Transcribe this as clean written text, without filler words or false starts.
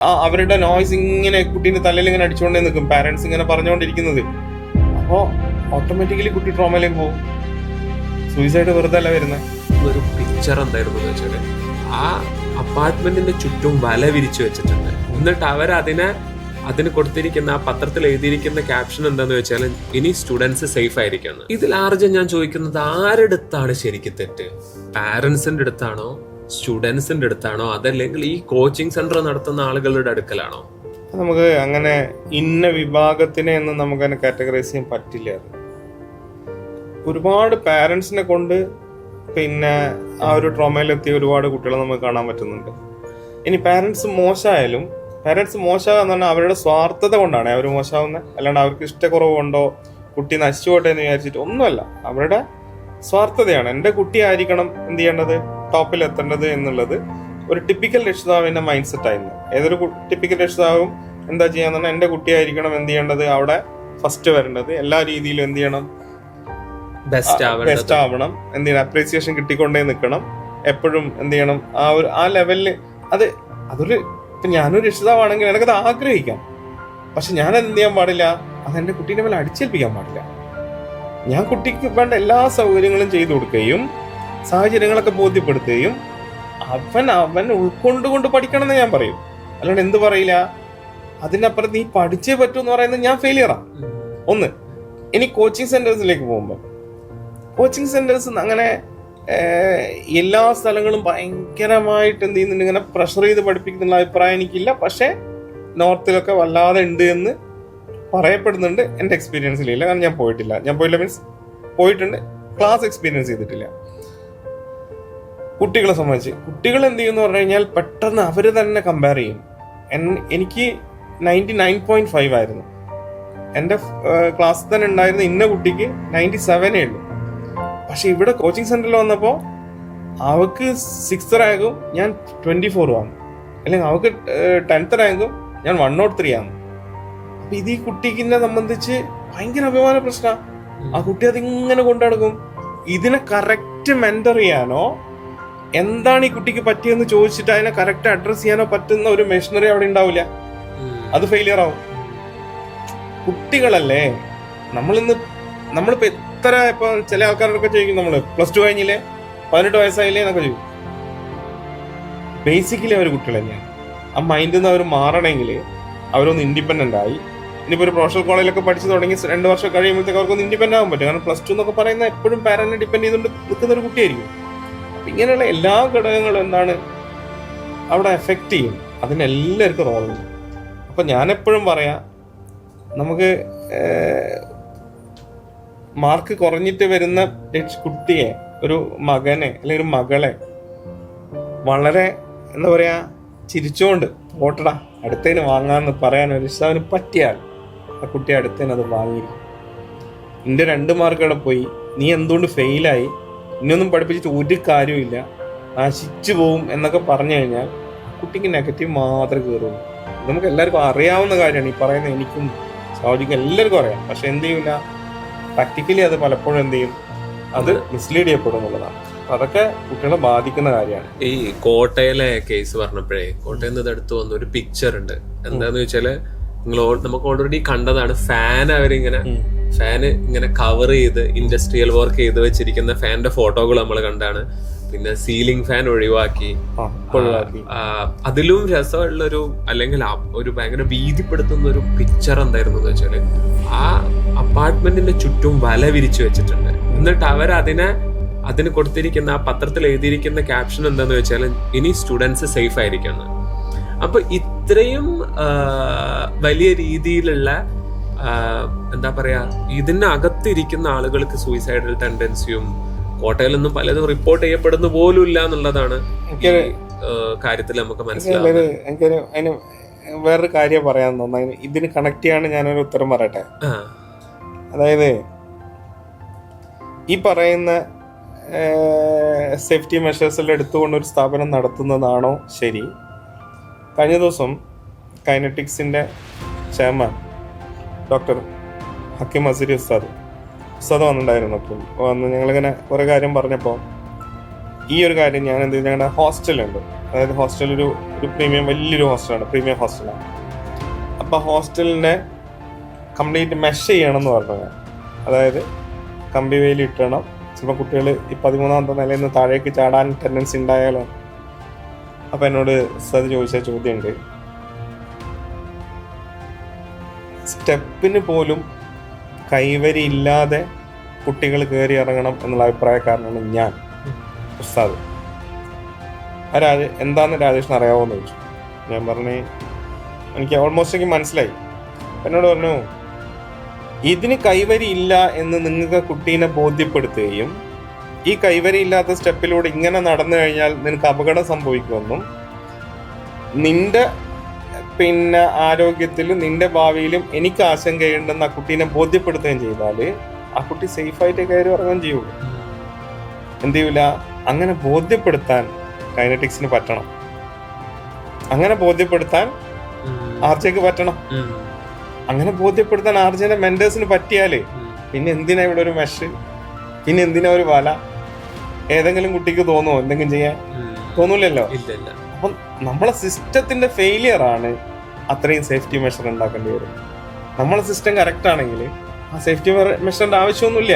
അവരുടെ നോയ്സ് ഇങ്ങനെ കുട്ടീന്റെ തലയിൽ ഇങ്ങനെ അടിച്ചുകൊണ്ടേ നിൽക്കും, പാരന്റ്സ് ഇങ്ങനെ പറഞ്ഞുകൊണ്ടിരിക്കുന്നത്. അപ്പോൾ ഓട്ടോമാറ്റിക്കലി കുട്ടി ട്രോമയിലേക്ക് പോകും. സൂയിസൈഡ് വെറുതെ അല്ല വരുന്നത്. ഒരു പിക്ചർ എന്തായിരുന്നു വെച്ചാല് ആ അപ്പാർട്ട്മെന്റിന്റെ ചുറ്റും വല വിരിച്ചു വെച്ചിട്ടുണ്ട്. എന്നിട്ട് അതിന് കൊടുത്തിരിക്കുന്ന ആ പത്രത്തിൽ എഴുതിയിരിക്കുന്ന ക്യാപ്ഷൻ എന്താന്ന് വെച്ചാൽ ഇനി സ്റ്റുഡൻസ് സേഫ് ആയിരിക്കണം. ഇതിൽ ആർജൻ ഞാൻ ചോദിക്കുന്നത്, ആരുടെ അടുത്താണ് ശരിക്കും തെറ്റ്? പാരന്റ്സിന്റെ അടുത്താണോ, സ്റ്റുഡൻസിന്റെ അടുത്താണോ, അതല്ലെങ്കിൽ ഈ കോച്ചിങ് സെന്റർ നടത്തുന്ന ആളുകളുടെ അടുക്കലാണോ? നമുക്ക് അങ്ങനെ ഇന്ന വിഭാഗത്തിനെ എന്ന് നമുക്ക് അങ്ങനെ കാറ്റഗറൈസ് ചെയ്യാൻ പറ്റില്ല. അത് ഒരുപാട് പാരന്റ്സിനെ കൊണ്ട് പിന്നെ ആ ഒരു ട്രോമയിലെത്തിയ ഒരുപാട് കുട്ടികളെ നമുക്ക് കാണാൻ പറ്റുന്നുണ്ട്. ഇനി പാരന്റ്സ് മോശമായാലും, പാരന്റ്സ് മോശമാകുന്ന പറഞ്ഞാൽ അവരുടെ സ്വാർത്ഥത കൊണ്ടാണ് അവർ മോശമാവുന്നത്, അല്ലാണ്ട് അവർക്ക് ഇഷ്ടക്കുറവ് കൊണ്ടോ കുട്ടി നശിച്ചു പോട്ടെ എന്ന് വിചാരിച്ചിട്ട് ഒന്നുമല്ല. അവരുടെ സ്വാർത്ഥതയാണ്. എൻ്റെ കുട്ടി ആയിരിക്കണം എന്ത് ചെയ്യേണ്ടത്, ടോപ്പിൽ എത്തേണ്ടത് എന്നുള്ളത് ഒരു ടിപ്പിക്കൽ രക്ഷിതാവിന്റെ മൈൻഡ് സെറ്റ് ആയിരുന്നു. ഏതൊരു ടിപ്പിക്കൽ രക്ഷിതാവും എന്താ ചെയ്യാന്ന് പറഞ്ഞാൽ എൻ്റെ കുട്ടിയായിരിക്കണം എന്ത് ചെയ്യേണ്ടത്, അവിടെ ഫസ്റ്റ് വരേണ്ടത്, എല്ലാ രീതിയിലും എന്ത് ചെയ്യണം, ബെസ്റ്റ് ആവണം, എന്ത് ചെയ്യണം, അപ്രീസിയേഷൻ കിട്ടിക്കൊണ്ടേ നിൽക്കണം, എപ്പോഴും എന്ത് ചെയ്യണം, ആ ലെവലില്. അതൊരു ഇപ്പൊ ഞാനൊരു രക്ഷിതാവാണെങ്കിൽ എനിക്കത് ആഗ്രഹിക്കാം. പക്ഷെ ഞാൻ എന്ത് ചെയ്യാൻ പാടില്ല, അതെന്റെ കുട്ടീന്റെ മേലെ അടിച്ചേൽപ്പിക്കാൻ പാടില്ല. ഞാൻ കുട്ടിക്ക് വേണ്ട എല്ലാ സൗകര്യങ്ങളും ചെയ്തു കൊടുക്കുകയും സാഹചര്യങ്ങളൊക്കെ ബോധ്യപ്പെടുത്തുകയും അവൻ ഉൾക്കൊണ്ടുകൊണ്ട് പഠിക്കണം എന്ന് ഞാൻ പറയും. അല്ലാണ്ട് എന്ത് പറയില്ല, അതിനപ്പുറത്ത് നീ പഠിച്ചേ പറ്റൂ എന്ന് പറയുന്നത് ഞാൻ ഫെയിലിയറാ. ഒന്ന്. ഇനി കോച്ചിങ് സെന്റേഴ്സിലേക്ക് പോകുമ്പോൾ, കോച്ചിങ് സെന്റേഴ്സ് അങ്ങനെ എല്ലാ സ്ഥലങ്ങളും ഭയങ്കരമായിട്ട് എന്ത് ചെയ്യുന്നുണ്ട്, ഇങ്ങനെ പ്രഷർ ചെയ്ത് പഠിപ്പിക്കുന്ന അഭിപ്രായം എനിക്കില്ല. പക്ഷെ നോർത്തിലൊക്കെ വല്ലാതെ ഉണ്ട് എന്ന് പറയപ്പെടുന്നുണ്ട്. എൻ്റെ എക്സ്പീരിയൻസിലില്ല, കാരണം ഞാൻ പോയിട്ടില്ല മീൻസ് പോയിട്ടുണ്ട്, ക്ലാസ് എക്സ്പീരിയൻസ് ചെയ്തിട്ടില്ല. കുട്ടികളെ സംബന്ധിച്ച് കുട്ടികൾ എന്ത് ചെയ്യുമെന്ന് പറഞ്ഞു കഴിഞ്ഞാൽ പെട്ടെന്ന് അവർ തന്നെ കമ്പയർ ചെയ്യും. എനിക്ക് 99.5 ആയിരുന്നു എൻ്റെ ക്ലാസ്സിൽ തന്നെ ഉണ്ടായിരുന്ന ഇന്ന കുട്ടിക്ക് 97 ഉള്ളൂ. പക്ഷെ ഇവിടെ കോച്ചിങ് സെന്ററിൽ വന്നപ്പോൾ അവക്ക് 6th റാങ്കും ഞാൻ 24 ആണ്, അല്ലെങ്കിൽ അവക്ക് 10th റാങ്കും ഞാൻ 103 ആണ്. അപ്പൊ ഇത് ഈ കുട്ടിക്കിനെ സംബന്ധിച്ച് ഭയങ്കര അഭിമാന പ്രശ്നമാണ്. ആ കുട്ടി അതിങ്ങനെ കൊണ്ടുനടക്കും. ഇതിനെ കറക്റ്റ് മെന്റർ ചെയ്യാനോ എന്താണ് ഈ കുട്ടിക്ക് പറ്റിയെന്ന് ചോദിച്ചിട്ട് അതിനെ കറക്റ്റ് അഡ്രസ് ചെയ്യാനോ പറ്റുന്ന ഒരു മെഷീനറി അവിടെ ഉണ്ടാവില്ല. അത് ഫെയിലിയർ ആവും. കുട്ടികളല്ലേ, നമ്മളിപ്പോ എത്ര ഇപ്പൊ ചില ആൾക്കാരൊക്കെ ചോദിക്കും, നമ്മള് +2 കഴിഞ്ഞില്ലേ, 18 വയസ്സായില്ലേ എന്നൊക്കെ ചോദിക്കും. ബേസിക്കലി അവർ കുട്ടികൾ തന്നെയാണ്. ആ മൈൻഡിൽ നിന്ന് അവർ മാറണമെങ്കിൽ അവരൊന്ന് ഇൻഡിപെൻഡന്റ് ആയി. ഇനിയിപ്പോ ഒരു പ്രൊഫഷണൽ കോളേജിലൊക്കെ പഠിച്ചു തുടങ്ങി 2 വർഷം കഴിയുമ്പോഴത്തേക്ക് അവർക്കൊന്ന് ഇൻഡിപെൻഡന്റ് ആകാൻ പറ്റും. കാരണം +2 എന്നൊക്കെ പറയുന്ന എപ്പോഴും പാരന്റിനെ ഡിപ്പെൻഡ് ചെയ്തുകൊണ്ട് നിൽക്കുന്ന ഒരു കുട്ടിയായിരിക്കും. അപ്പൊ ഇങ്ങനെയുള്ള എല്ലാ ഘടകങ്ങളും എന്താണ് അവിടെ എഫക്റ്റ് ചെയ്യും. അതിനെല്ലാവർക്കും റോളുണ്ട്. അപ്പൊ ഞാൻ എപ്പോഴും പറയാം, നമുക്ക് മാർക്ക് കുറഞ്ഞിട്ട് വരുന്ന കുട്ടിയെ, ഒരു മകനെ അല്ലെങ്കിൽ ഒരു മകളെ വളരെ എന്താ പറയാ ചിരിച്ചുകൊണ്ട് ഓട്ടടാ അടുത്തതിന് വാങ്ങാന്ന് പറയാൻ ഒരു രക്ഷിതാവിന് പറ്റിയാൽ ആ കുട്ടി അടുത്തതിന് അത് വാങ്ങിയിരിക്കും. നിന്റെ 2 മാർക്ക് അവിടെ പോയി, നീ എന്തുകൊണ്ട് ഫെയിലായി, ഇനിയൊന്നും പഠിപ്പിച്ചിട്ട് ഒരു കാര്യമില്ല, നശിച്ചു പോവും എന്നൊക്കെ പറഞ്ഞു കഴിഞ്ഞാൽ ആ കുട്ടിക്ക് നെഗറ്റീവ് മാത്രമേ കയറുള്ളൂ. നമുക്ക് എല്ലാവർക്കും അറിയാവുന്ന കാര്യമാണ്. ഈ പറയുന്ന എനിക്കും സാഹചര്യം എല്ലാവർക്കും അറിയാം. പക്ഷെ എന്ത് ചെയ്യില്ല, പ്രാക്ടിക്കലി അത് പലപ്പോഴും എന്ത് ചെയ്യും, അത് മിസ്ലീഡ് ചെയ്യപ്പെടും എന്നുള്ളതാണ്. അതൊക്കെ കുട്ടികളെ ബാധിക്കുന്ന കാര്യമാണ്. ഈ കോട്ടയിലെ കേസ് പറഞ്ഞപ്പോഴേ, കോട്ടയിൽ നിന്ന് അടുത്ത് വന്ന ഒരു പിക്ചർ ഉണ്ട്. എന്താന്ന് വെച്ചാല് നമുക്ക് ഓൾറെഡി കണ്ടതാണ്. ഫാന് ഇങ്ങനെ കവർ ചെയ്ത് ഇൻഡസ്ട്രിയൽ വർക്ക് ചെയ്ത് വെച്ചിരിക്കുന്ന ഫാനിന്റെ ഫോട്ടോകൾ നമ്മൾ കണ്ടാണ്. പിന്നെ സീലിംഗ് ഫാൻ ഒഴിവാക്കി. അതിലും രസമുള്ളൊരു അല്ലെങ്കിൽ ഒരു ഭയങ്കര ഭീതിപ്പെടുത്തുന്ന ഒരു പിക്ചർ എന്തായിരുന്നു എന്ന് വെച്ചാല് ആ അപ്പാർട്ട്മെന്റിന്റെ ചുറ്റും വല വിരിച്ചു വെച്ചിട്ടുണ്ട്. എന്നിട്ട് അതിന് കൊടുത്തിരിക്കുന്ന ആ പത്രത്തിൽ എഴുതിയിരിക്കുന്ന ക്യാപ്ഷൻ എന്താന്ന് വെച്ചാൽ ഇനി സ്റ്റുഡൻസ് സേഫ് ആയിരിക്കണം. അപ്പൊ ഇത്രയും വലിയ രീതിയിലുള്ള എന്താ പറയാ, ഇതിനകത്തിരിക്കുന്ന ആളുകൾക്ക് സൂയിസൈഡൽ ടെൻഡൻസിയും കോട്ടയിൽ നിന്നും പലതും റിപ്പോർട്ട് ചെയ്യപ്പെടുന്ന പോലും ഇല്ല എന്നുള്ളതാണ് കാര്യത്തിൽ നമുക്ക് മനസ്സിലാവുന്നത്. എനിക്കൊരു അതിന് വേറൊരു കാര്യം പറയാൻ തോന്നുന്നു. ഇതിന് കണക്ട് ചെയ്യാണ് ഞാനൊരു ഉത്തരം പറയട്ടെ. അതായത് ഈ പറയുന്ന സേഫ്റ്റി മെഷേഴ്സെല്ലാം എടുത്തുകൊണ്ട് ഒരു സ്ഥാപനം നടത്തുന്നതാണോ ശരി? കഴിഞ്ഞ ദിവസം കൈനറ്റിക്സിന്റെ ചെയർമാൻ ഡോക്ടർ ഹക്കീം അസീരി ഉസ്താദ് വന്നിട്ടുണ്ടായിരുന്നു. അപ്പം വന്ന് ഞങ്ങളിങ്ങനെ കുറേ കാര്യം പറഞ്ഞപ്പോൾ ഈ ഒരു കാര്യം ഞാൻ എന്ത് ചെയ്തു, ഞങ്ങളുടെ ഹോസ്റ്റലുണ്ട്, അതായത് ഹോസ്റ്റൽ ഒരു പ്രീമിയം വലിയൊരു ഹോസ്റ്റലാണ്, പ്രീമിയം ഹോസ്റ്റലാണ്. അപ്പം ഹോസ്റ്റലിനെ കംപ്ലീറ്റ് മെഷ് ചെയ്യണം എന്ന് പറഞ്ഞു ഞാൻ. അതായത് കമ്പി വേലി ഇട്ടണം. ചിലപ്പോൾ കുട്ടികൾ ഈ 13ാമത്തെ നിലയിൽ നിന്ന് താഴേക്ക് ചാടാൻ ടെൻഡൻസി ഉണ്ടായാലോ. അപ്പം എന്നോട് സർ ചോദിച്ച ചോദ്യമുണ്ട്, സ്റ്റെപ്പിന് പോലും കൈവരി ഇല്ലാതെ കുട്ടികൾ കയറി ഇറങ്ങണം എന്നുള്ള അഭിപ്രായക്കാരനാണ് ഞാൻ, ഉസ്താദ്. എന്താന്ന് രാജേഷിന് അറിയാവോന്ന് ചോദിച്ചു. ഞാൻ പറഞ്ഞു എനിക്ക് ഓൾമോസ്റ്റ് എനിക്ക് മനസ്സിലായി. എന്നോട് പറഞ്ഞു, ഇതിന് കൈവരി ഇല്ല എന്ന് നിങ്ങൾക്ക് കുട്ടീനെ ബോധ്യപ്പെടുത്തുകയും ഈ കൈവരി ഇല്ലാത്ത സ്റ്റെപ്പിലൂടെ ഇങ്ങനെ നടന്നു കഴിഞ്ഞാൽ നിനക്ക് അപകടം സംഭവിക്കുമെന്നും നിന്റെ ആരോഗ്യത്തിലും നിന്റെ ഭാവിയിലും എനിക്ക് ആശങ്കയുണ്ടെന്ന് ആ കുട്ടീനെ ബോധ്യപ്പെടുത്തുകയും ചെയ്താൽ ആ കുട്ടി സേഫായിട്ട് കയറി ഇറങ്ങുകയും ചെയ്യുള്ളൂ. എന്ത് ചെയ്യൂല, അങ്ങനെ ബോധ്യപ്പെടുത്താൻ കൈനറ്റിക്സിന് പറ്റണം. അങ്ങനെ ബോധ്യപ്പെടുത്താൻ ആർജയ്ക്ക് പറ്റണം. അങ്ങനെ ബോധ്യപ്പെടുത്താൻ ആർജയുടെ മെന്റേഴ്സിന് പറ്റിയാല് പിന്നെ എന്തിനാ ഇവിടെ ഒരു മെഷ്, പിന്നെ എന്തിനാ ഒരു വല? ഏതെങ്കിലും കുട്ടിക്ക് തോന്നുമോ എന്തെങ്കിലും ചെയ്യാൻ? തോന്നൂലല്ലോ. അപ്പം നമ്മളെ സിസ്റ്റത്തിന്റെ ഫെയിലിയർ ആണ് അത്രയും സേഫ്റ്റി മെഷർ ഉണ്ടാക്കേണ്ടി വരും. നമ്മളെ സിസ്റ്റം കറക്റ്റ് ആണെങ്കിൽ ആ സേഫ്റ്റി മെഷറിന്റെ ആവശ്യമൊന്നുമില്ല.